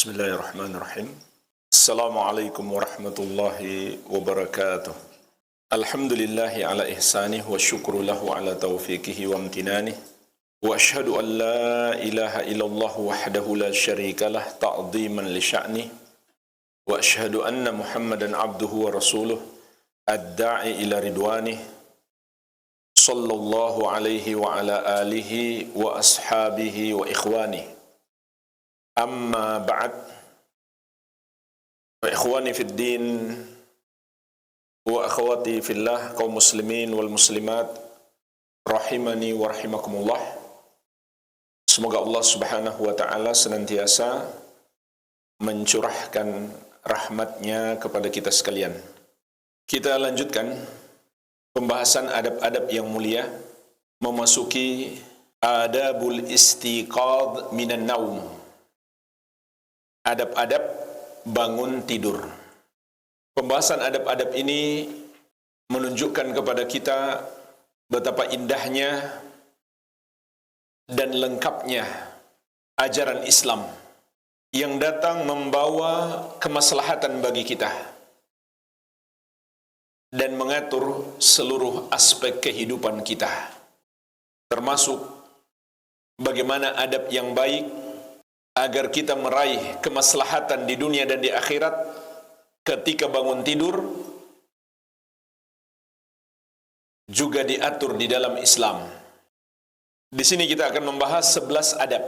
Bismillahirrahmanirrahim. Assalamualaikum warahmatullahi wabarakatuh. Alhamdulillahi ala ihsanih wa syukru lahu ala taufiqihi wa amtinanih. Wa ashhadu an la ilaha illallah wahdahu la syarikalah ta'ziman li sya'nih. Wa ashhadu anna Muhammadan abduhu wa rasuluh ad-da'i ila ridwanih. Sallallahu alaihi wa ala alihi wa ashabihi wa ikhwanih. Amma ba'd, wa ikhwani fid din wa akhwati fillah, kaum muslimin wal muslimat rahimani wa rahimakumullah. Semoga Allah Subhanahu wa taala senantiasa mencurahkan rahmatnya kepada kita sekalian. Kita lanjutkan pembahasan adab-adab yang mulia, memasuki adabul istiqadh minan naum. Adab-adab bangun tidur. Pembahasan adab-adab ini menunjukkan kepada kita betapa indahnya dan lengkapnya ajaran Islam yang datang membawa kemaslahatan bagi kita dan mengatur seluruh aspek kehidupan kita, termasuk bagaimana adab yang baik agar kita meraih kemaslahatan di dunia dan di akhirat ketika bangun tidur, juga diatur di dalam Islam. Di sini kita akan membahas 11 adab.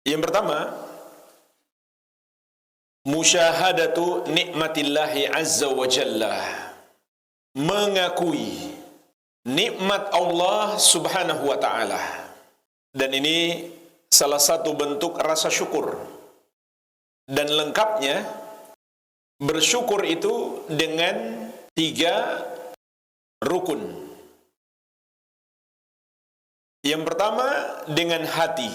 Yang pertama, musyahadatu nikmatillahi azza wa jalla. Mengakui nikmat Allah Subhanahu wa taala. Dan ini salah satu bentuk rasa syukur. Dan lengkapnya bersyukur itu dengan 3 rukun. Yang pertama dengan hati,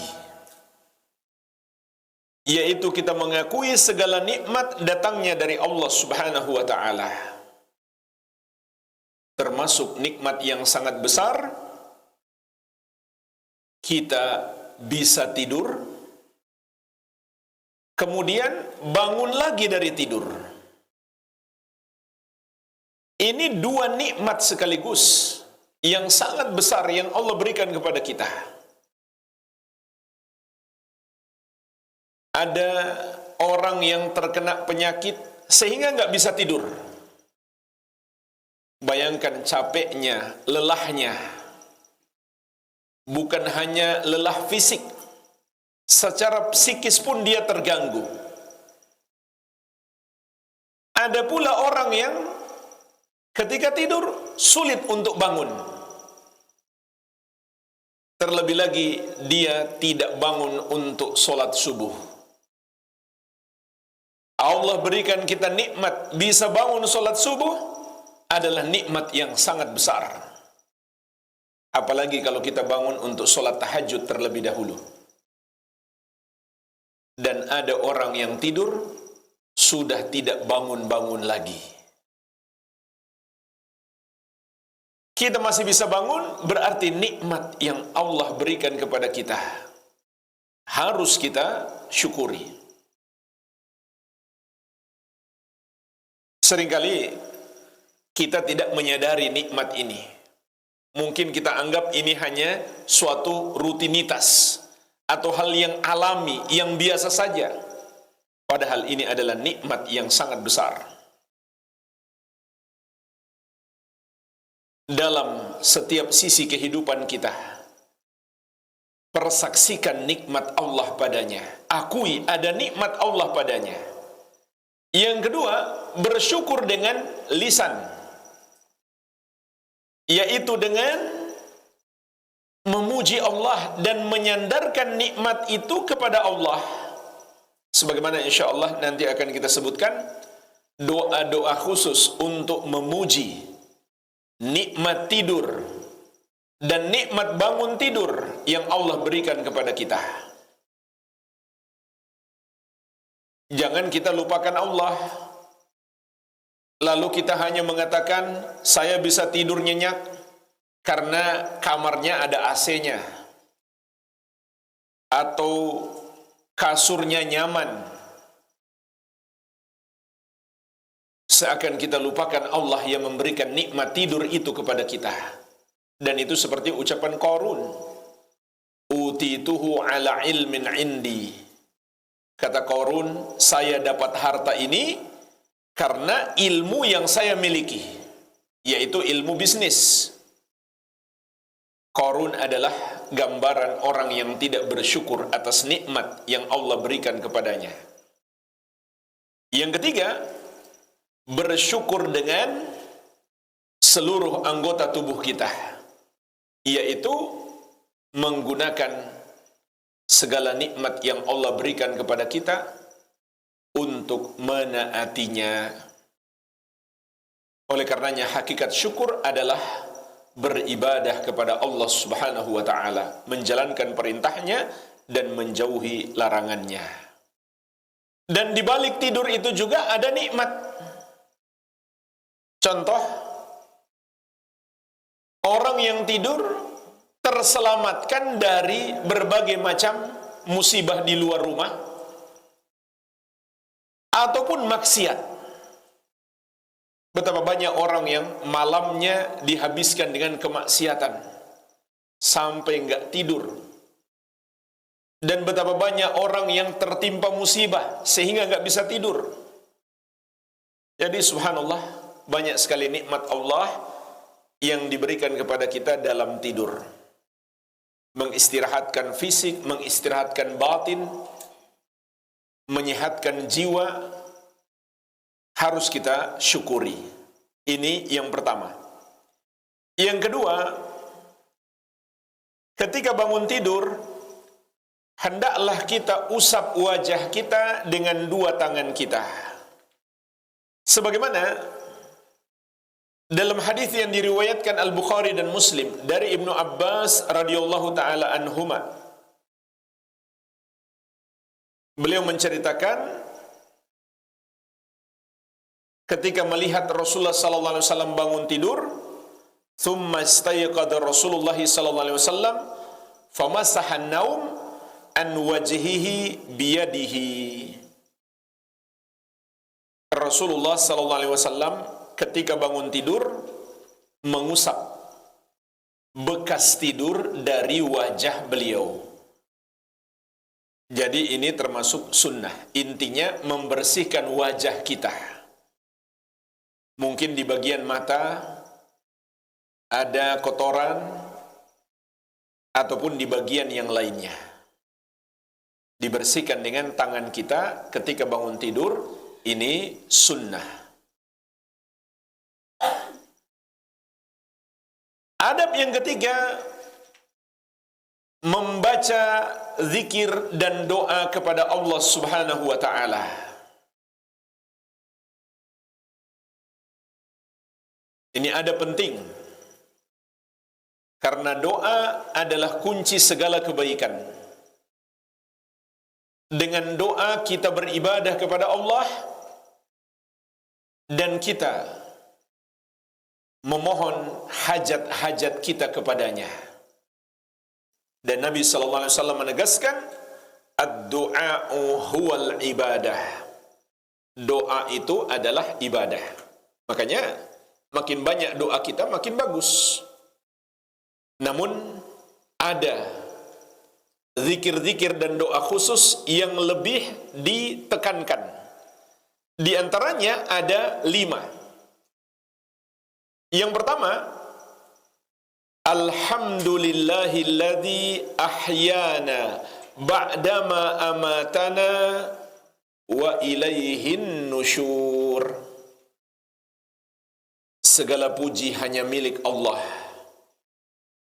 yaitu kita mengakui segala nikmat datangnya dari Allah Subhanahu wa taala. Termasuk nikmat yang sangat besar, kita bisa tidur, kemudian bangun lagi dari tidur. Ini 2 nikmat sekaligus yang sangat besar yang Allah berikan kepada kita. Ada orang yang terkena penyakit sehingga nggak bisa tidur. Bayangkan capeknya, lelahnya. Bukan hanya lelah fisik, secara psikis pun dia terganggu. Ada pula orang yang ketika tidur sulit untuk bangun. Terlebih lagi dia tidak bangun untuk sholat subuh. Allah berikan kita nikmat bisa bangun sholat subuh adalah nikmat yang sangat besar. Apalagi kalau kita bangun untuk sholat tahajud terlebih dahulu. Dan ada orang yang tidur sudah tidak bangun-bangun lagi. Kita masih bisa bangun, berarti nikmat yang Allah berikan kepada kita harus kita syukuri. Seringkali kita tidak menyadari nikmat ini. Mungkin kita anggap ini hanya suatu rutinitas atau hal yang alami, yang biasa saja. Padahal ini adalah nikmat yang sangat besar. Dalam setiap sisi kehidupan kita, persaksikan nikmat Allah padanya. Akui ada nikmat Allah padanya. Yang kedua, bersyukur dengan lisan, yaitu dengan memuji Allah dan menyandarkan nikmat itu kepada Allah. Sebagaimana insyaallah nanti akan kita sebutkan doa-doa khusus untuk memuji nikmat tidur dan nikmat bangun tidur yang Allah berikan kepada kita. Jangan kita lupakan Allah, lalu kita hanya mengatakan, saya bisa tidur nyenyak karena kamarnya ada AC-nya. Atau kasurnya nyaman, seakan kita lupakan Allah yang memberikan nikmat tidur itu kepada kita. Dan itu seperti ucapan Qarun, utituhu ala ilmin indi. Kata Qarun, saya dapat harta ini karena ilmu yang saya miliki, yaitu ilmu bisnis. Qarun adalah gambaran orang yang tidak bersyukur atas nikmat yang Allah berikan kepadanya. Yang ketiga, bersyukur dengan seluruh anggota tubuh kita, yaitu menggunakan segala nikmat yang Allah berikan kepada kita untuk menaatinya. Oleh karenanya hakikat syukur adalah beribadah kepada Allah Subhanahu wa ta'ala, menjalankan perintahnya dan menjauhi larangannya. Dan di balik tidur itu juga ada nikmat. Contoh, orang yang tidur terselamatkan dari berbagai macam musibah di luar rumah ataupun maksiat. Betapa banyak orang yang malamnya dihabiskan dengan kemaksiatan sampai enggak tidur. Dan betapa banyak orang yang tertimpa musibah sehingga enggak bisa tidur. Jadi subhanallah, banyak sekali nikmat Allah yang diberikan kepada kita dalam tidur. Mengistirahatkan fisik, mengistirahatkan batin, menyehatkan jiwa, harus kita syukuri. Ini yang pertama. Yang kedua, ketika bangun tidur, hendaklah kita usap wajah kita dengan dua tangan kita. Sebagaimana dalam hadis yang diriwayatkan Al-Bukhari dan Muslim dari Ibnu Abbas radhiyallahu taala anhuma, beliau menceritakan ketika melihat Rasulullah sallallahu alaihi wasallam bangun tidur, thumma istayqadha Rasulullah sallallahu alaihi wasallam famasaha an-naum an wajhihi biyadihi. Rasulullah sallallahu alaihi wasallam ketika bangun tidur mengusap bekas tidur dari wajah beliau. Jadi ini termasuk sunnah. Intinya membersihkan wajah kita. Mungkin di bagian mata ada kotoran ataupun di bagian yang lainnya. Dibersihkan dengan tangan kita ketika bangun tidur, ini sunnah. Adab yang ketiga, membaca zikir dan doa kepada Allah Subhanahu wa ta'ala. Ini ada penting, karena doa adalah kunci segala kebaikan. Dengan doa kita beribadah kepada Allah dan kita memohon hajat-hajat kita kepadanya. Dan Nabi sallallahu alaihi wasallam menegaskan, ad-du'a'u huwal ibadah. Doa itu adalah ibadah. Makanya makin banyak doa kita makin bagus. Namun ada zikir-zikir dan doa khusus yang lebih ditekankan. Di antaranya ada 5. Yang pertama, alhamdulillahilladzi ahyana ba'dama amatana wa ilaihin nusyur. Segala puji hanya milik Allah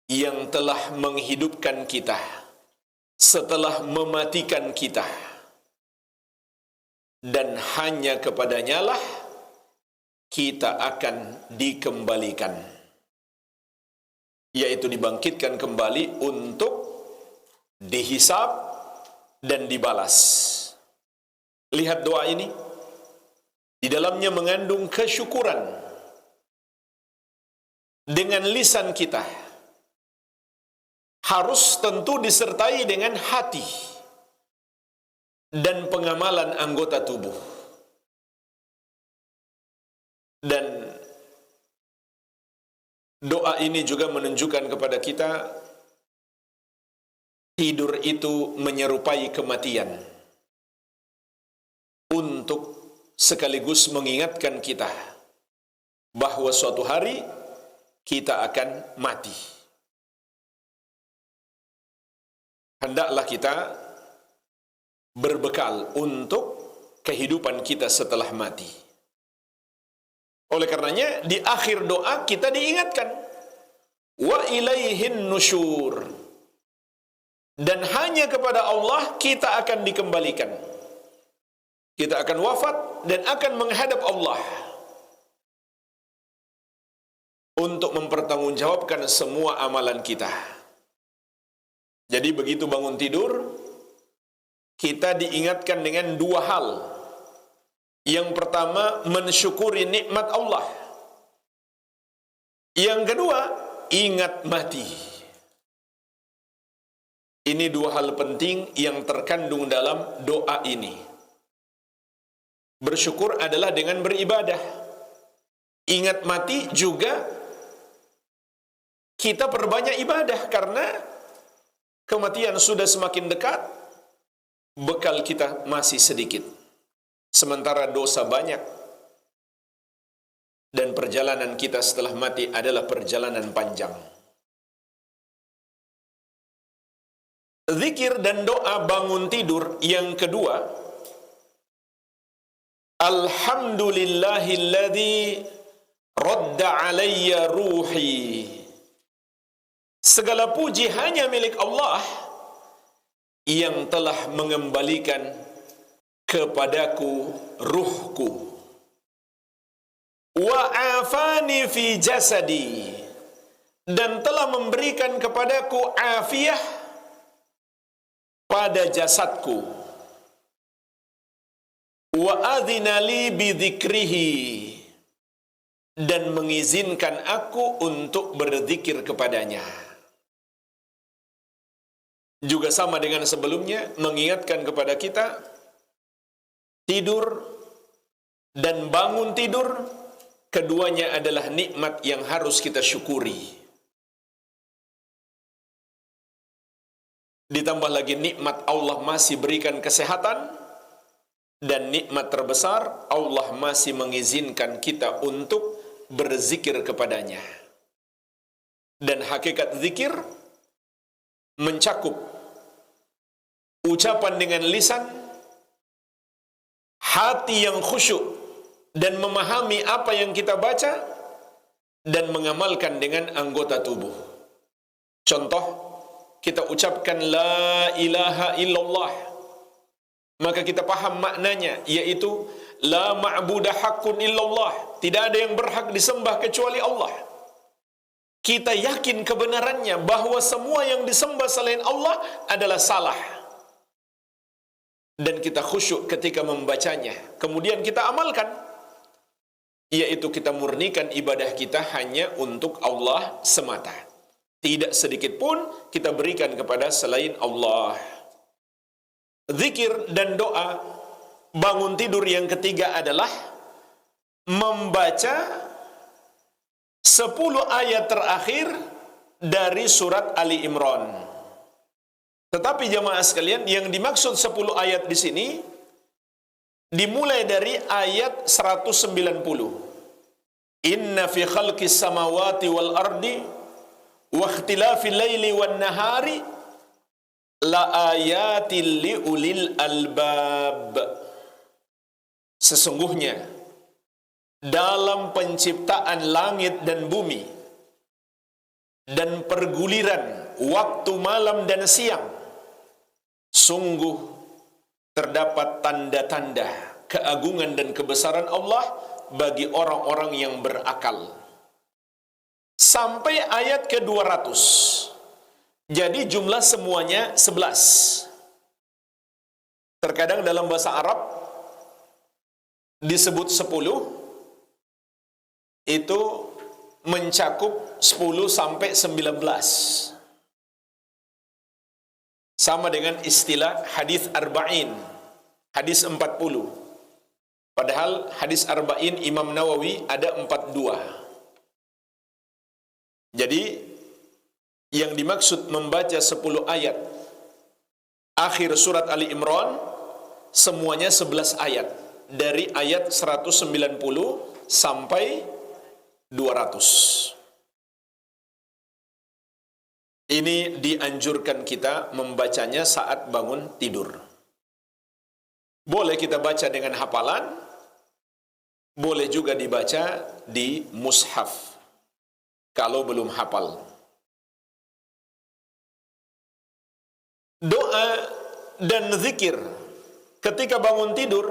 yang telah menghidupkan kita setelah mematikan kita, dan hanya kepadanya lah kita akan dikembalikan, yaitu dibangkitkan kembali untuk dihisab dan dibalas. Lihat doa ini, di dalamnya mengandung kesyukuran dengan lisan kita, harus tentu disertai dengan hati. dan pengamalan anggota tubuh. Dan doa ini juga menunjukkan kepada kita tidur itu menyerupai kematian, untuk sekaligus mengingatkan kita bahwa suatu hari kita akan mati. Hendaklah kita berbekal untuk kehidupan kita setelah mati. Oleh karenanya di akhir doa kita diingatkan, wa ilaihin nusyur, dan hanya kepada Allah kita akan dikembalikan. Kita akan wafat dan akan menghadap Allah untuk mempertanggungjawabkan semua amalan kita. Jadi begitu bangun tidur, kita diingatkan dengan dua hal. Yang pertama, mensyukuri nikmat Allah. Yang kedua, ingat mati. Ini dua hal penting yang terkandung dalam doa ini. Bersyukur adalah dengan beribadah. Ingat mati juga kita perbanyak ibadah, karena kematian sudah semakin dekat, bekal kita masih sedikit. Sementara dosa banyak, dan perjalanan kita setelah mati adalah perjalanan panjang. Zikir dan doa bangun tidur yang kedua, alhamdulillahilladzi radda alayya ruhi. Segala puji hanya milik Allah yang telah mengembalikan kepadaku ruhku. Wa afani fi jasadi, dan telah memberikan kepadaku afiah pada jasadku. Wa adhina li bidzikrihi, dan mengizinkan aku untuk berzikir kepadanya. Juga sama dengan sebelumnya, mengingatkan kepada kita tidur dan bangun tidur, keduanya adalah nikmat yang harus kita syukuri. Ditambah lagi nikmat Allah masih berikan kesehatan, dan nikmat terbesar Allah masih mengizinkan kita untuk berzikir kepadanya. Dan hakikat zikir mencakup ucapan dengan lisan, hati yang khusyuk dan memahami apa yang kita baca, dan mengamalkan dengan anggota tubuh. Contoh, kita ucapkan la ilaha illallah, maka kita paham maknanya, yaitu la ma'budu haqqun illallah, tidak ada yang berhak disembah kecuali Allah. Kita yakin kebenarannya bahwa semua yang disembah selain Allah adalah salah, dan kita khusyuk ketika membacanya. Kemudian kita amalkan, yaitu kita murnikan ibadah kita hanya untuk Allah semata. Tidak sedikit pun kita berikan kepada selain Allah. Zikir dan doa bangun tidur yang ketiga adalah membaca 10 ayat terakhir dari surat Ali Imran. Tetapi jamaah sekalian, yang dimaksud 10 ayat di sini dimulai dari ayat 190. Inna fi khalqis samawati wal ardi wa ikhtilafil laili wan nahari la ayatil li ulil albab. Sesungguhnya dalam penciptaan langit dan bumi dan perguliran waktu malam dan siang, sungguh terdapat tanda-tanda keagungan dan kebesaran Allah bagi orang-orang yang berakal. Sampai ayat ke-200. Jadi jumlah semuanya 11. Terkadang dalam bahasa Arab disebut 10, itu mencakup 10 sampai 19. Sama dengan istilah hadis arba'in. hadis 40. Padahal hadis arba'in Imam Nawawi ada 42. Jadi yang dimaksud membaca 10 ayat akhir surat Ali Imran semuanya 11 ayat dari ayat 190 sampai 200. Ini dianjurkan kita membacanya saat bangun tidur. Boleh kita baca dengan hafalan, boleh juga dibaca di mushaf kalau belum hafal. Doa dan zikir ketika bangun tidur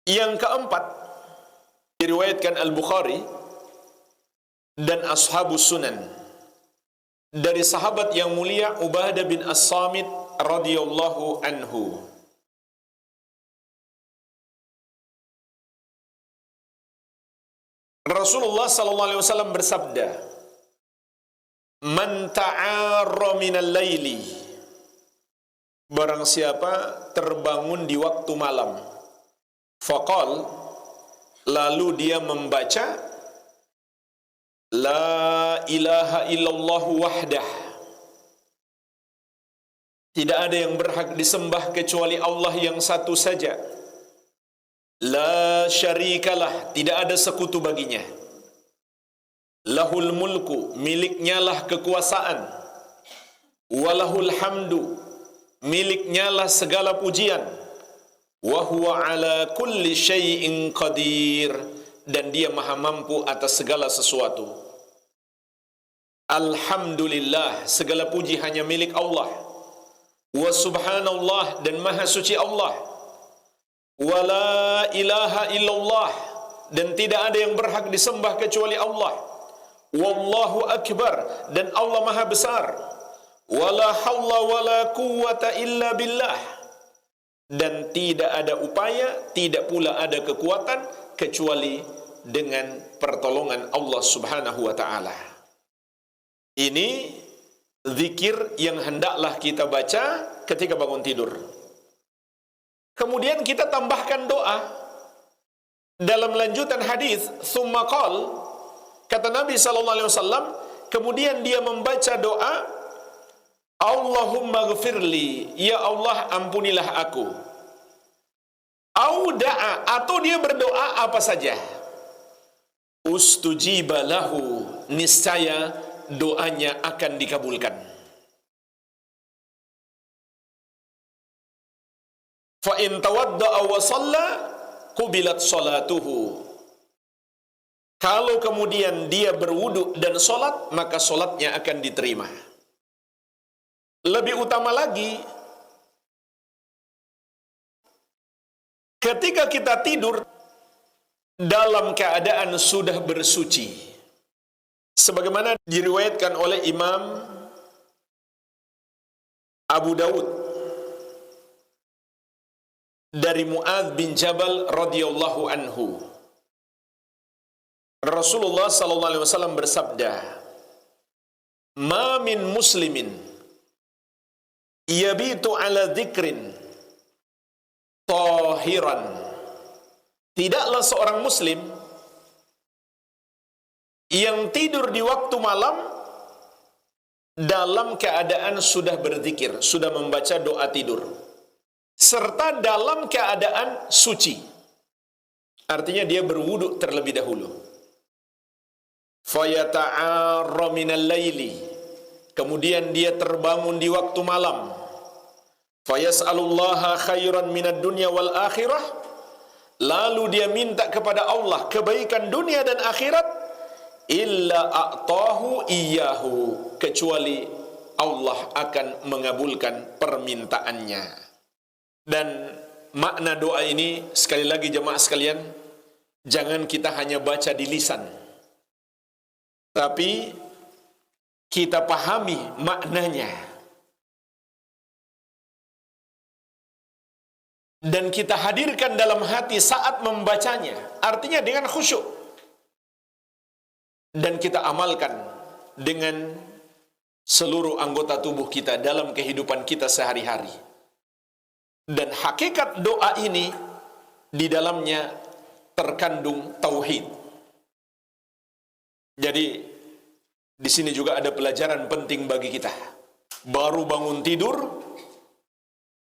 yang keempat diriwayatkan Al-Bukhari dan Ashabus Sunan dari sahabat yang mulia Ubadah bin As-Samit radhiyallahu anhu. Rasulullah sallallahu alaihi wasallam bersabda, "Man ta'arra minal laili," barang siapa terbangun di waktu malam, faqal, lalu dia membaca la ilaha illallah wahdah, tidak ada yang berhak disembah kecuali Allah yang satu saja. La syarikalah, tidak ada sekutu baginya. Lahul mulku, miliknya lah kekuasaan. Walahul hamdu, miliknya lah segala pujian. Wa huwa ala kulli syai'in qadir, dan dia maha mampu atas segala sesuatu. Alhamdulillah, segala puji hanya milik Allah. Wa subhanallah, dan maha suci Allah. Wa la ilaha illallah, dan tidak ada yang berhak disembah kecuali Allah. Wallahu akbar, dan Allah maha besar. Wala hawla wala quwwata illa billah, dan tidak ada upaya, tidak pula ada kekuatan kecuali dengan pertolongan Allah Subhanahu wa taala. Ini zikir yang hendaklah kita baca ketika bangun tidur. Kemudian kita tambahkan doa. Dalam lanjutan hadis, "Tsumma qal," kata Nabi sallallahu alaihi wasallam, kemudian dia membaca doa, "Allahumma ghfirli," ya Allah ampunilah aku. Au da'a, atau dia berdoa apa saja. Ustujiba lahu, niscaya doanya akan dikabulkan. Fa in tawadda'a wa shalla qubilat salatuhu. Kalau kemudian dia berwudu dan solat, maka solatnya akan diterima. Lebih utama lagi, ketika kita tidur dalam keadaan sudah bersuci, sebagaimana diriwayatkan oleh Imam Abu Dawud dari Mu'adz bin Jabal radhiyallahu anhu, Rasulullah sallallahu alaihi wasallam bersabda, "Ma min muslimin yabitu ala dzikrin tahiran." Tidaklah seorang muslim yang tidur di waktu malam dalam keadaan sudah berzikir, sudah membaca doa tidur, serta dalam keadaan suci. Artinya dia berwudu terlebih dahulu. Fayata'arra minal laili, kemudian dia terbangun di waktu malam. Fayas'alullaha khairan minad dunya wal akhirah, lalu dia minta kepada Allah kebaikan dunia dan akhirat. Illa a'tahu iyyahu, kecuali Allah akan mengabulkan permintaannya. Dan makna doa ini, sekali lagi jemaah sekalian, jangan kita hanya baca di lisan, tapi kita pahami maknanya. Dan kita hadirkan dalam hati saat membacanya, artinya dengan khusyuk. Dan kita amalkan dengan seluruh anggota tubuh kita dalam kehidupan kita sehari-hari. Dan hakikat doa ini di dalamnya terkandung tauhid. Jadi di sini juga ada pelajaran penting bagi kita. Baru bangun tidur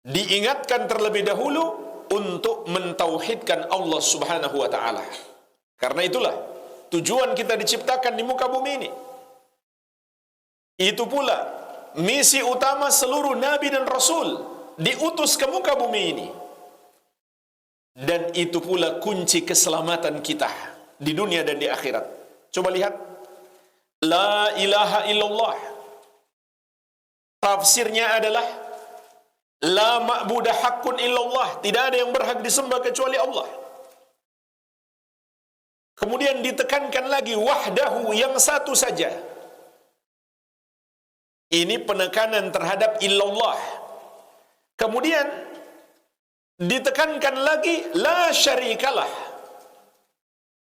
diingatkan terlebih dahulu untuk mentauhidkan Allah Subhanahu wa taala. Karena itulah tujuan kita diciptakan di muka bumi ini. Itu pula misi utama seluruh nabi dan rasul diutus ke muka bumi ini. Dan itu pula kunci keselamatan kita di dunia dan di akhirat. Coba lihat, la ilaha illallah. Tafsirnya adalah la ma'budu haqqun illallah. Tidak ada yang berhak disembah kecuali Allah. Kemudian ditekankan lagi wahdahu, yang satu saja. Ini penekanan terhadap illallah. Kemudian ditekankan lagi la syarikalah.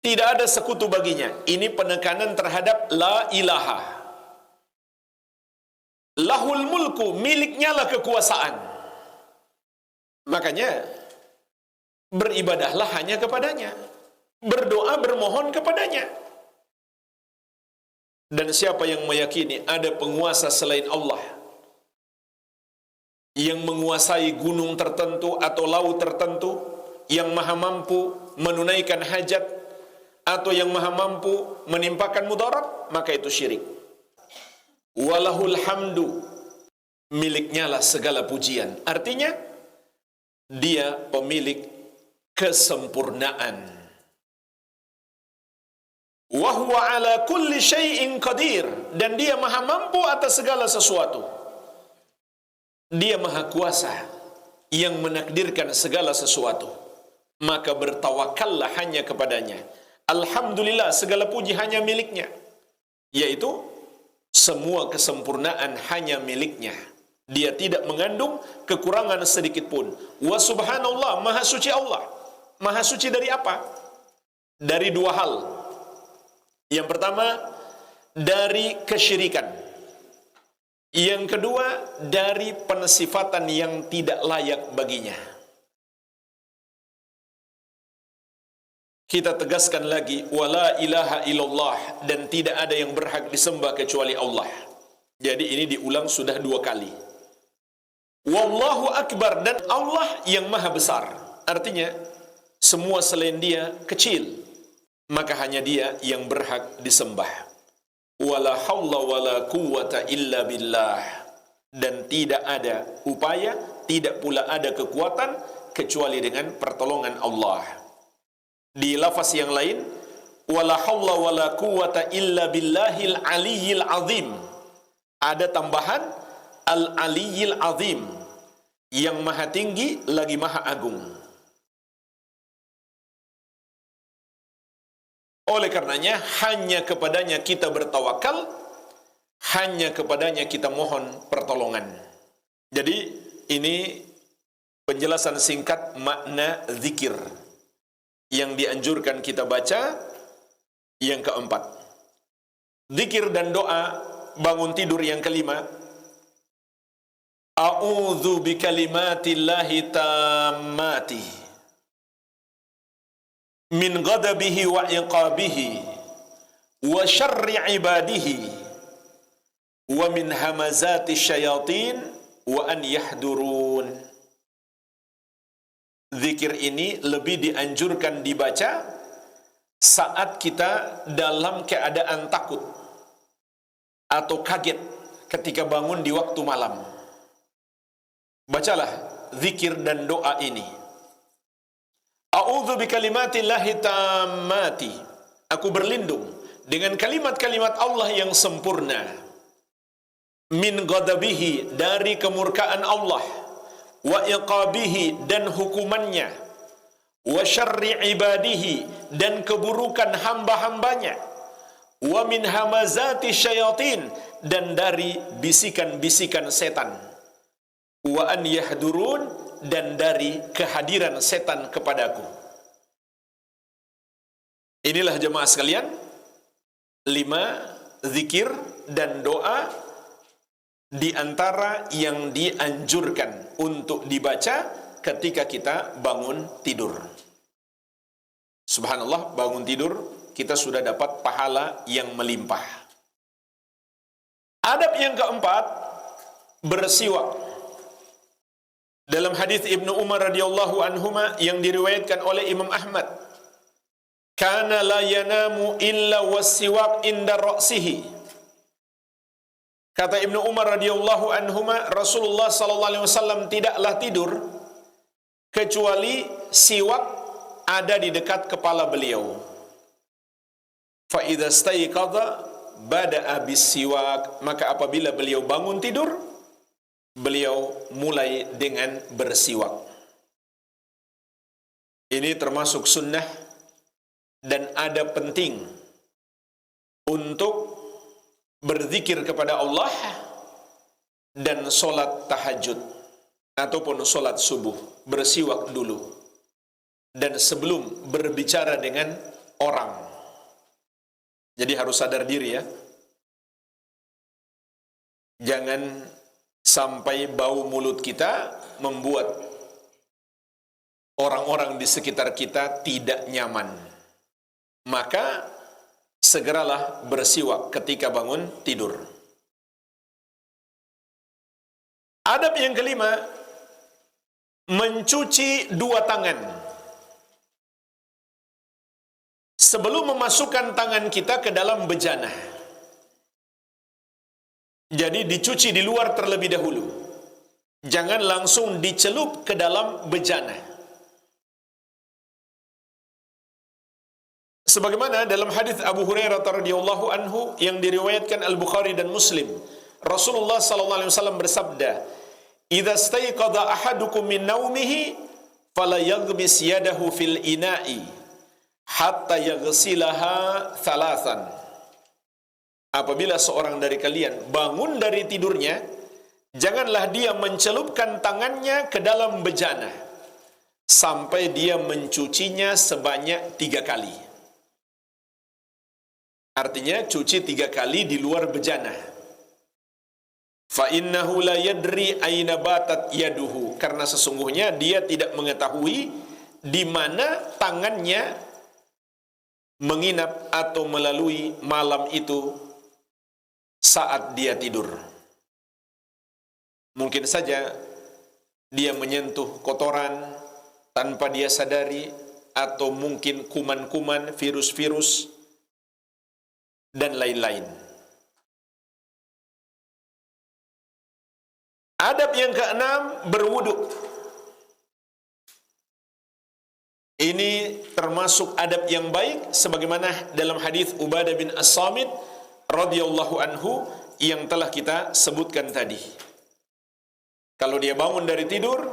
Tidak ada sekutu baginya. Ini penekanan terhadap la ilaha. Lahul mulku, miliknya lah kekuasaan. Makanya beribadahlah hanya kepadanya. Berdoa, bermohon kepadanya. Dan siapa yang meyakini ada penguasa selain Allah yang menguasai gunung tertentu atau laut tertentu, yang maha mampu menunaikan hajat atau yang maha mampu menimpakan mudarat, maka itu syirik. Walahul hamdu, miliknya lah segala pujian. Artinya dia pemilik kesempurnaan. Wa huwa ala kulli syai'in qadir, dan dia maha mampu atas segala sesuatu. Dia maha kuasa yang menakdirkan segala sesuatu. Maka bertawakallah hanya kepadanya. Alhamdulillah, segala puji hanya miliknya. Yaitu semua kesempurnaan hanya miliknya. Dia tidak mengandung kekurangan sedikit pun. Wa subhanallah, maha suci Allah. Maha suci dari apa? Dari dua hal. Yang pertama, dari kesyirikan. Yang kedua, dari pensifatan yang tidak layak baginya. Kita tegaskan lagi, wala ilaha illallah, dan tidak ada yang berhak disembah kecuali Allah. Jadi ini diulang sudah 2 kali. Wallahu akbar, dan Allah yang maha besar. Artinya semua selain dia kecil, maka hanya dia yang berhak disembah. Wala haula wala quwwata illa billah, dan tidak ada upaya, tidak pula ada kekuatan kecuali dengan pertolongan Allah. Di lafaz yang lain, wala haula wala quwwata illa billahil aliyyil azim. Ada tambahan al-aliyyil azim, yang maha tinggi lagi maha agung. Oleh karenanya hanya kepadanya kita bertawakal, hanya kepadanya kita mohon pertolongan. Jadi ini penjelasan singkat makna zikir yang dianjurkan kita baca. Yang keempat, zikir dan doa bangun tidur yang kelima, a'udzu bikalimatillahi tammati min ghadabihi wa iqabihi wa syarri ibadihi wa min hamazati syayatin wa an yahdurun. Zikir ini lebih dianjurkan dibaca saat kita dalam keadaan takut atau kaget ketika bangun di waktu malam. Bacalah zikir dan doa ini. A'udzu bikalimatillahi tammati, aku berlindung dengan kalimat-kalimat Allah yang sempurna. Min ghadabihi, dari kemurkaan Allah. Wa iqabihi, dan hukumannya. Wa syarri ibadihi, dan keburukan hamba-hambanya. Wa min hamazati syayatin, dan dari bisikan-bisikan setan. Wa an yahdurun, dan dari kehadiran setan kepadaku. Inilah jemaah sekalian, 5 zikir dan doa di antara yang dianjurkan untuk dibaca ketika kita bangun tidur. Subhanallah, bangun tidur kita sudah dapat pahala yang melimpah. Adab yang keempat, bersiwak. Dalam hadis Ibnu Umar radhiyallahu anhuma yang diriwayatkan oleh Imam Ahmad, kana la yanamu illa wasiwak inda ra'sihi. Kata Ibnu Umar radhiyallahu anhuma, Rasulullah sallallahu alaihi wasallam tidaklah tidur kecuali siwak ada di dekat kepala beliau. Fa idza staiqadha bada'a bis-siwak, maka apabila beliau bangun tidur, beliau mulai dengan bersiwak. Ini termasuk sunnah dan ada penting untuk berzikir kepada Allah dan solat tahajud ataupun solat subuh, bersiwak dulu dan sebelum berbicara dengan orang. Jadi harus sadar diri ya, jangan sampai bau mulut kita membuat orang-orang di sekitar kita tidak nyaman. Maka segeralah bersiwak ketika bangun tidur. Adab yang kelima, mencuci dua tangan. Sebelum memasukkan tangan kita ke dalam bejana. Jadi dicuci di luar terlebih dahulu. Jangan langsung dicelup ke dalam bejana. Sebagaimana dalam hadis Abu Hurairah radhiyallahu anhu yang diriwayatkan Al-Bukhari dan Muslim, Rasulullah sallallahu alaihi wasallam bersabda, "Idza staiqadha ahadukum min naumihi fala yaghmis yadahu fil ina'i hatta yaghsilaha thalathan." Apabila seorang dari kalian bangun dari tidurnya, janganlah dia mencelupkan tangannya ke dalam bejana sampai dia mencucinya sebanyak 3 kali. Artinya cuci 3 kali di luar bejana. Fa innahu la yadri aina batat yaduhu, karena sesungguhnya dia tidak mengetahui di mana tangannya menginap atau melalui malam itu saat dia tidur. Mungkin saja dia menyentuh kotoran tanpa dia sadari, atau mungkin kuman-kuman, virus-virus, dan lain-lain. Adab yang keenam, berwudu. Ini termasuk adab yang baik sebagaimana dalam hadis Ubadah bin As-Samit radhiyallahu anhu yang telah kita sebutkan tadi. Kalau dia bangun dari tidur,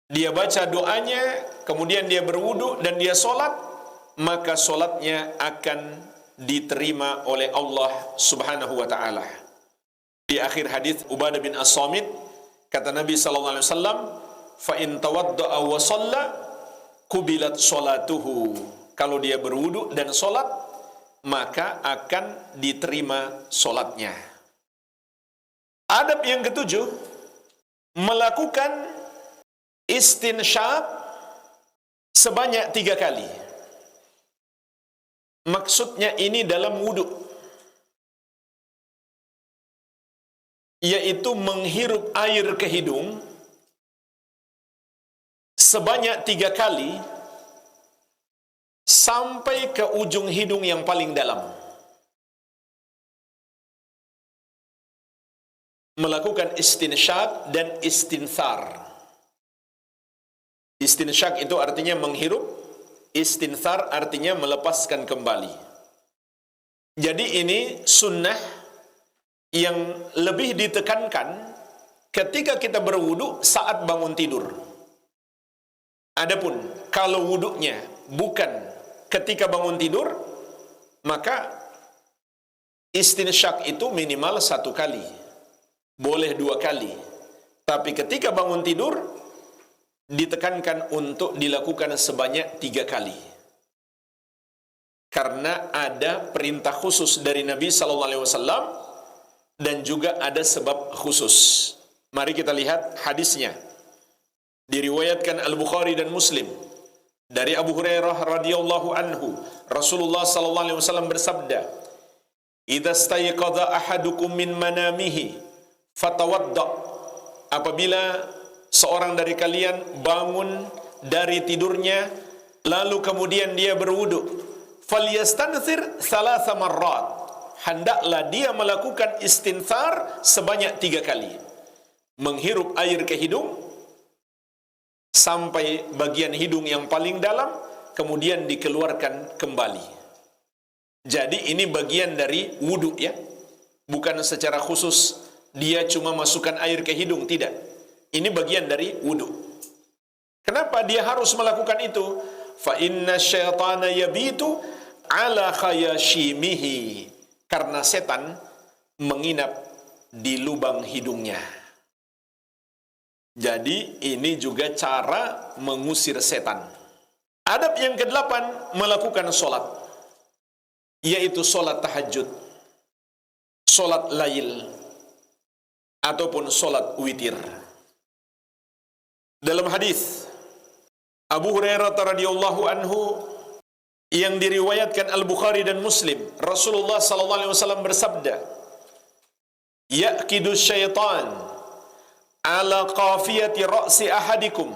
dia baca doanya, kemudian dia berwudu dan dia solat, maka solatnya akan diterima oleh Allah Subhanahu wa ta'ala. Di akhir hadis Ubadah bin As-Samit, kata Nabi sallallahu alaihi wasallam, "Fa in tawadda'a wa shalla qubilat sholatuhu." Kalau dia berwudu dan solat, maka akan diterima solatnya. Adab yang ketujuh, melakukan istinsyaq sebanyak 3 kali. Maksudnya ini dalam wudu, yaitu menghirup air ke hidung sebanyak 3 kali sampai ke ujung hidung yang paling dalam. Melakukan istinsyaq dan istinthar. Istinsyaq itu artinya menghirup, istinthar artinya melepaskan kembali. Jadi ini sunnah yang lebih ditekankan ketika kita berwudu saat bangun tidur. Adapun kalau wudunya bukan ketika bangun tidur, maka istinsyaq itu minimal 1 kali, boleh 2 kali. Tapi ketika bangun tidur, ditekankan untuk dilakukan sebanyak 3 kali. Karena ada perintah khusus dari Nabi SAW dan juga ada sebab khusus. Mari kita lihat hadisnya. Diriwayatkan Al-Bukhari dan Muslim dari Abu Hurairah radhiyallahu anhu, Rasulullah sallallahu alaihi wasallam bersabda, "Idza stayqadha ahadukum min manamihi fatawadda." Apabila seorang dari kalian bangun dari tidurnya lalu kemudian dia berwudu, falyastanthir thalatha marrat. Hendaklah dia melakukan istinthar sebanyak 3 kali. Menghirup air ke hidung sampai bagian hidung yang paling dalam, kemudian dikeluarkan kembali. Jadi ini bagian dari wudu ya. Bukan secara khusus dia cuma masukkan air ke hidung, tidak. Ini bagian dari wudu. Kenapa dia harus melakukan itu? Fa inna syaitana yabitu ala khayashimihi. Karena setan menginap di lubang hidungnya. Jadi ini juga cara mengusir setan. Adab yang ke-8, melakukan sholat, yaitu sholat tahajud, sholat lail, ataupun sholat witir. Dalam hadis Abu Hurairah radhiyallahu anhu yang diriwayatkan Al-Bukhari dan Muslim, Rasulullah sallallahu alaihi wasallam bersabda, "Yaqidu syaitan ala qafiyati ra'si ahadikum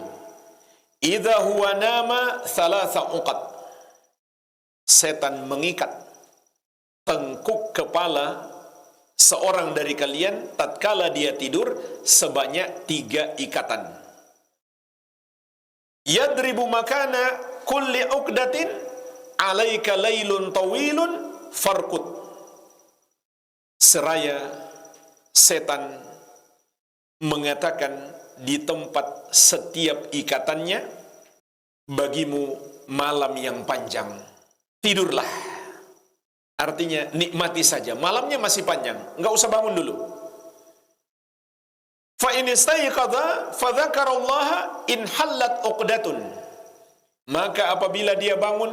idza huwa nama thalatha uqad." Setan mengikat tengkuk kepala seorang dari kalian tatkala dia tidur sebanyak 3 ikatan. Yadribu makana kulli uqdatin alaika lailun tawilun farqud. Seraya setan mengatakan di tempat setiap ikatannya, bagimu malam yang panjang, tidurlah. Artinya nikmati saja, malamnya masih panjang, enggak usah bangun dulu. Fa in istayqadha fa dzakarallaha in hallat uqdatun. Maka apabila dia bangun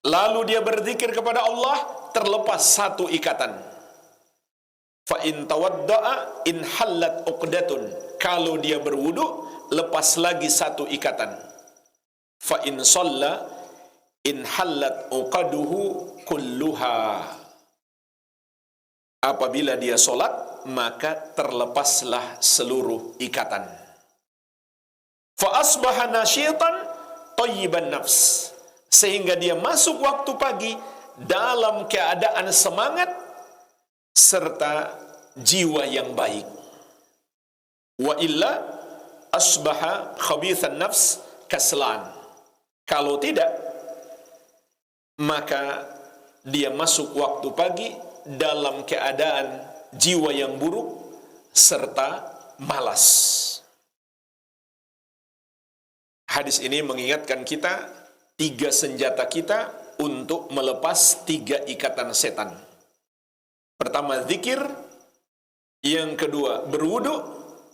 lalu dia berzikir kepada Allah, terlepas 1 ikatan. Fa in tawadda'a in hallat uqdatun. Kalau dia berwudu, lepas lagi 1 ikatan. Fa in shalla in hallat uqaduhu kulluha. Apabila dia solat, maka terlepaslah seluruh ikatan. Fa asbaha nasyitan thayyiban nafs. Sehingga dia masuk waktu pagi dalam keadaan semangat serta jiwa yang baik. Wa illa asbaha khabithan nafs kaslan. Kalau tidak, maka dia masuk waktu pagi dalam keadaan jiwa yang buruk serta malas. Hadis ini mengingatkan kita 3 senjata kita untuk melepas 3 ikatan setan. Pertama zikir, yang kedua berwudu,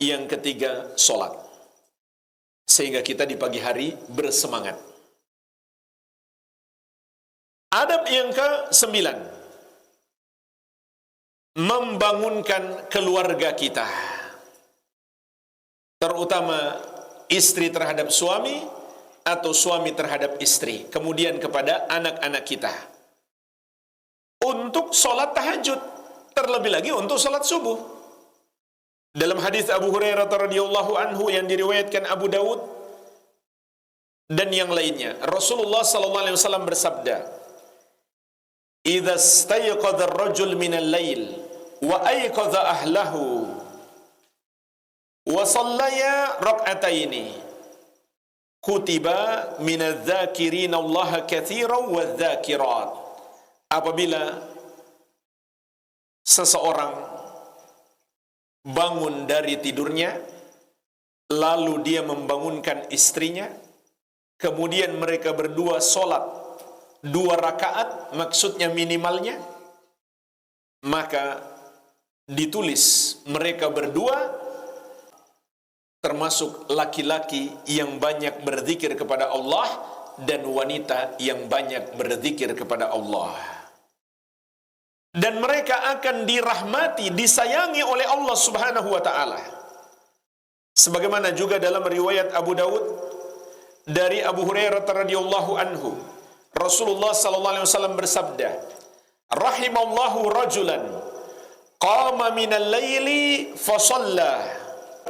yang ketiga sholat. Sehingga kita di pagi hari bersemangat. Adab yang ke-9, membangunkan keluarga kita, terutama istri terhadap suami atau suami terhadap istri, kemudian kepada anak-anak kita, untuk sholat tahajud, terlebih lagi untuk sholat subuh. Dalam hadis Abu Hurairah radhiyallahu anhu yang diriwayatkan Abu Dawud dan yang lainnya, Rasulullah sallallahu alaihi wasallam bersabda, "Idza stayqadha ar-rajul minal lail wa ayqadha ahlahu wa shallaya rak'ataini kutiba minadz-dzakirina Allah katsiran wadz-dzakirat." Apabila seseorang bangun dari tidurnya, lalu dia membangunkan istrinya, kemudian mereka berdua sholat 2 rakaat, maksudnya minimalnya, maka ditulis mereka berdua termasuk laki-laki yang banyak berzikir kepada Allah dan wanita yang banyak berzikir kepada Allah. Dan mereka akan dirahmati, disayangi oleh Allah Subhanahu wa ta'ala. Sebagaimana juga dalam riwayat Abu Dawud dari Abu Hurairah radhiyallahu anhu, Rasulullah sallallahu alaihi wasallam bersabda, "Rahimallahu rajulan qama minal laili fa shalla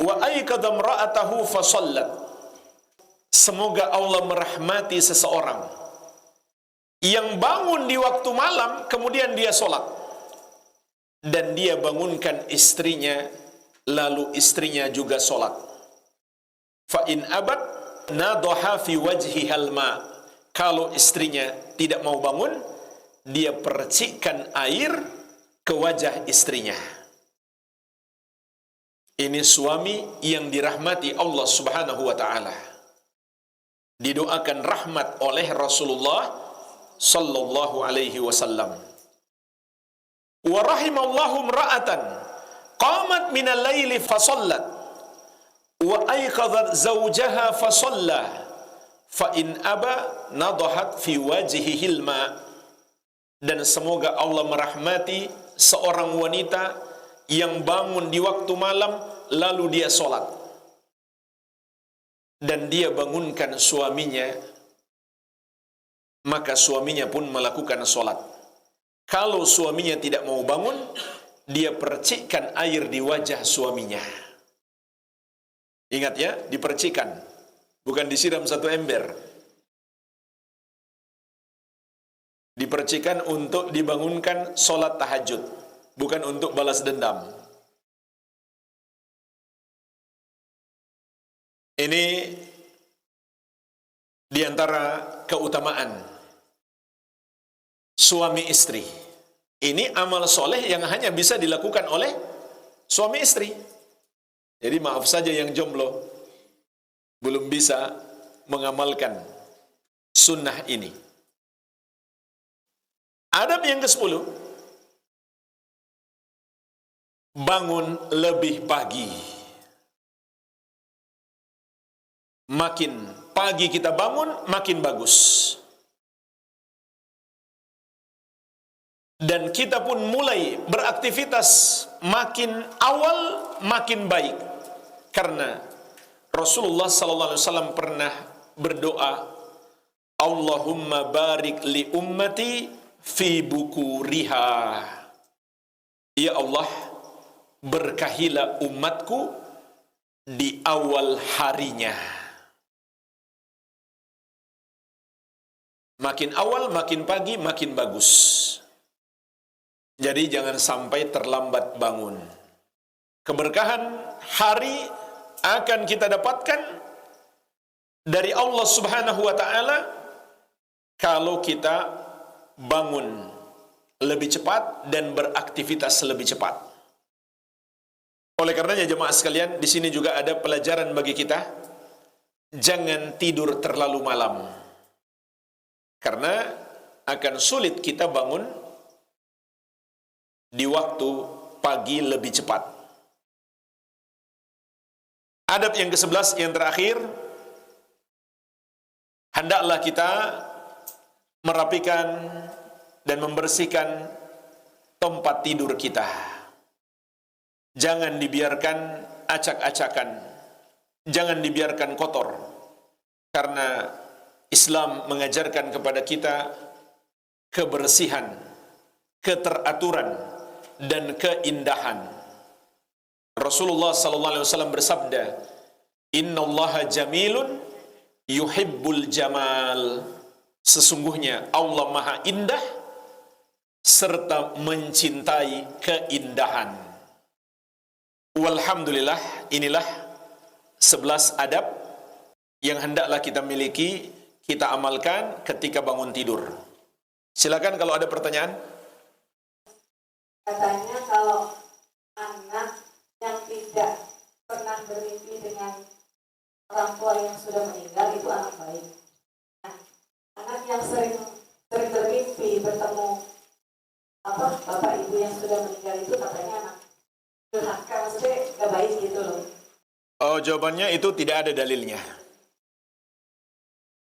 wa ayqadha imra'atahu fa shallat." Semoga Allah merahmati seseorang yang bangun di waktu malam kemudian dia sholat, dan dia bangunkan istrinya lalu istrinya juga sholat. Fa in abad nadaha fi wajhihal ma. Kalau istrinya tidak mau bangun, dia percikkan air ke wajah istrinya. Ini suami yang dirahmati Allah Subhanahu wa taala. Didoakan rahmat oleh Rasulullah sallallahu alaihi wasallam. Wa rahimallahu imra'atan qamat minal laili fa shallat wa ayqadhat zawjaha fa shalla fa in aba nadahat fi wajhihil ma. Dan semoga Allah merahmati seorang wanita yang bangun di waktu malam lalu dia sholat, dan dia bangunkan suaminya, maka suaminya pun melakukan sholat. Kalau suaminya tidak mau bangun, dia percikkan air di wajah suaminya. Ingat ya, dipercikkan, bukan disiram satu ember. Dipercikkan untuk dibangunkan sholat tahajud, bukan untuk balas dendam. Ini diantara keutamaan suami istri. Ini amal soleh yang hanya bisa dilakukan oleh suami istri. Jadi maaf saja yang jomblo belum bisa mengamalkan sunnah ini. Adab yang ke-10, bangun lebih pagi. Makin pagi kita bangun, makin bagus. Dan kita pun mulai beraktivitas makin awal, makin baik. Karena Rasulullah sallallahu alaihi wasallam pernah berdoa, Allahumma barik li ummati fi bukuriha. Ya Allah, berkahilah umatku di awal harinya. Makin awal, makin pagi, makin bagus. Jadi jangan sampai terlambat bangun. Keberkahan hari akan kita dapatkan dari Allah Subhanahu wa taala kalau kita bangun lebih cepat dan beraktivitas lebih cepat. Oleh karenanya jemaah sekalian, di sini juga ada pelajaran bagi kita. Jangan tidur terlalu malam. Karena akan sulit kita bangun di waktu pagi lebih cepat. Adab yang ke-11 yang terakhir, hendaklah kita merapikan dan membersihkan tempat tidur kita. Jangan dibiarkan acak-acakan, jangan dibiarkan kotor. Karena Islam mengajarkan kepada kita kebersihan, keteraturan, dan keindahan. Rasulullah sallallahu alaihi wasallam bersabda, "Innallaha jamilun yuhibbul jamal." Sesungguhnya Allah Maha Indah serta mencintai keindahan. Walhamdulillah, inilah 11 adab yang hendaklah kita miliki, kita amalkan ketika bangun tidur. Silakan kalau ada pertanyaan. Katanya kalau anak yang tidak pernah bermimpi dengan orang tua yang sudah meninggal itu anak baik. Nah, anak yang sering bermimpi bertemu bapak ibu yang sudah meninggal itu katanya anak durhaka, maksudnya gak baik gitu loh. Oh, jawabannya itu tidak ada dalilnya.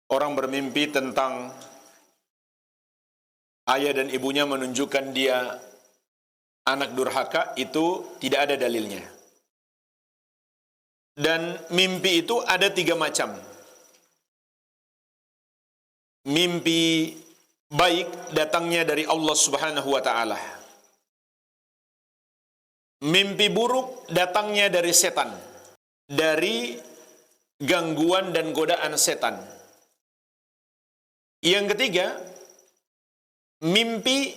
Orang bermimpi tentang ayah dan ibunya menunjukkan dia anak durhaka, itu tidak ada dalilnya. Dan mimpi itu ada 3 macam. Mimpi baik datangnya dari Allah Subhanahu wa ta'ala. Mimpi buruk datangnya dari setan, dari gangguan dan godaan setan. Yang ketiga, mimpi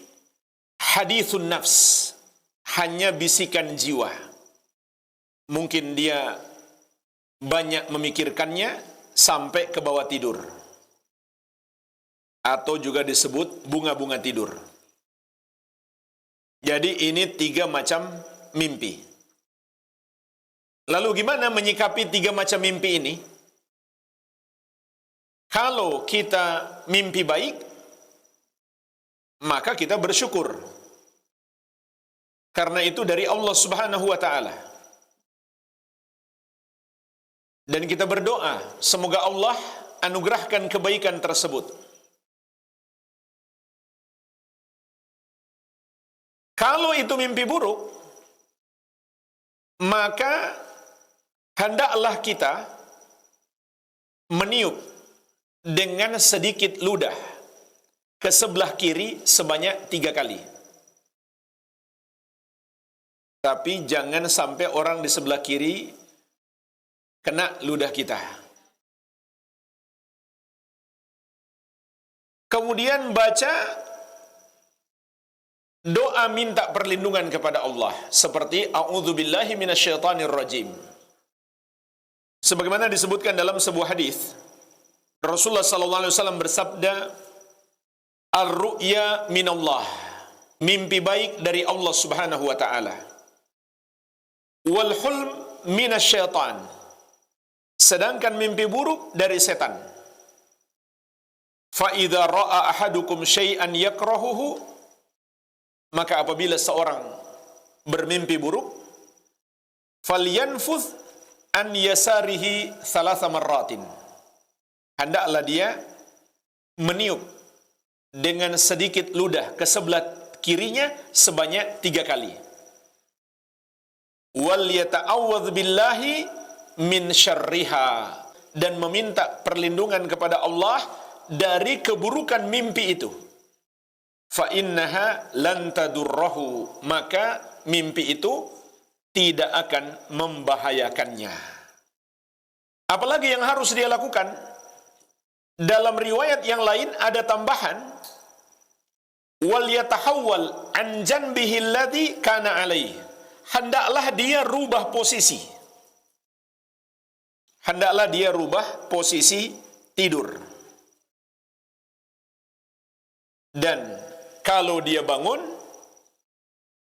hadithun nafs, hanya bisikan jiwa. Mungkin dia banyak memikirkannya sampai ke bawah tidur, atau juga disebut bunga-bunga tidur. Jadi ini 3 macam mimpi. Lalu gimana menyikapi 3 macam mimpi ini? Kalau kita mimpi baik, maka kita bersyukur. Karena itu dari Allah Subhanahu wa ta'ala. Dan kita berdoa, semoga Allah anugerahkan kebaikan tersebut. Kalau itu mimpi buruk, maka hendaklah kita meniup dengan sedikit ludah ke sebelah kiri sebanyak 3 kali. Tapi jangan sampai orang di sebelah kiri kena ludah kita. Kemudian baca doa minta perlindungan kepada Allah seperti a'udzubillahi minasyaitonirrajim. Sebagaimana disebutkan dalam sebuah hadis, Rasulullah sallallahu alaihi wasallam bersabda, "Ar-ru'ya minallah." Mimpi baik dari Allah Subhanahu wa taala. Wal hulm minasyaitan. Sedangkan mimpi buruk dari setan. Fa idza ra'a ahadukum syai'an yakrahuhu, maka apabila seorang bermimpi buruk, falyanfuth an yasarihi 3 marratin. Hendaklah dia meniup dengan sedikit ludah ke sebelah kirinya sebanyak 3 kali. Wal yata'awwadz billahi min syarriha, dan meminta perlindungan kepada Allah dari keburukan mimpi itu. Fa innaha lan tadurrahu, maka mimpi itu tidak akan membahayakannya. Apalagi yang harus dia lakukan? Dalam riwayat yang lain ada tambahan, wal yatahawwal an janbihi alladhi kana alaihi. Hendaklah dia rubah posisi. Hendaklah dia rubah posisi tidur. Dan kalau dia bangun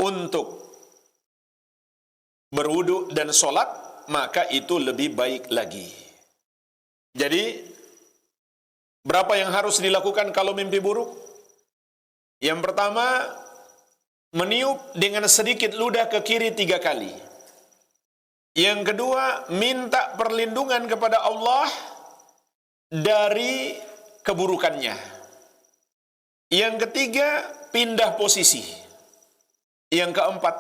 untuk berwudu dan sholat, maka itu lebih baik lagi. Jadi, berapa yang harus dilakukan kalau mimpi buruk? Yang pertama, meniup dengan sedikit ludah ke kiri 3 kali. Yang kedua, minta perlindungan kepada Allah dari keburukannya. Yang ketiga, pindah posisi. Yang keempat,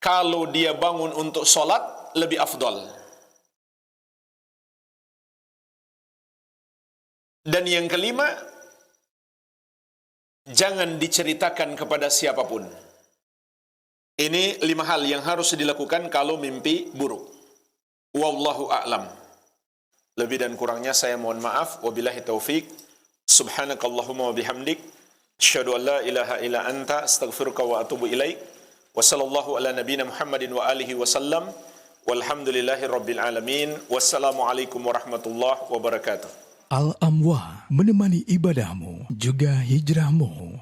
kalau dia bangun untuk sholat, lebih afdal. Dan yang kelima, jangan diceritakan kepada siapapun. Ini 5 hal yang harus dilakukan kalau mimpi buruk. Wallahu a'lam. Lebih dan kurangnya saya mohon maaf. Wabillahi taufik. Subhanakallahumma wa bihamdik. Asyhadu an la ilaha illa anta astaghfiruka wa atubu ilaik. Wa sallallahu ala nabiyina Muhammadin wa alihi wa sallam. Walhamdulillahi rabbil alamin. Wassalamualaikum warahmatullahi wabarakatuh. Al-Amwah menemani ibadahmu juga hijrahmu.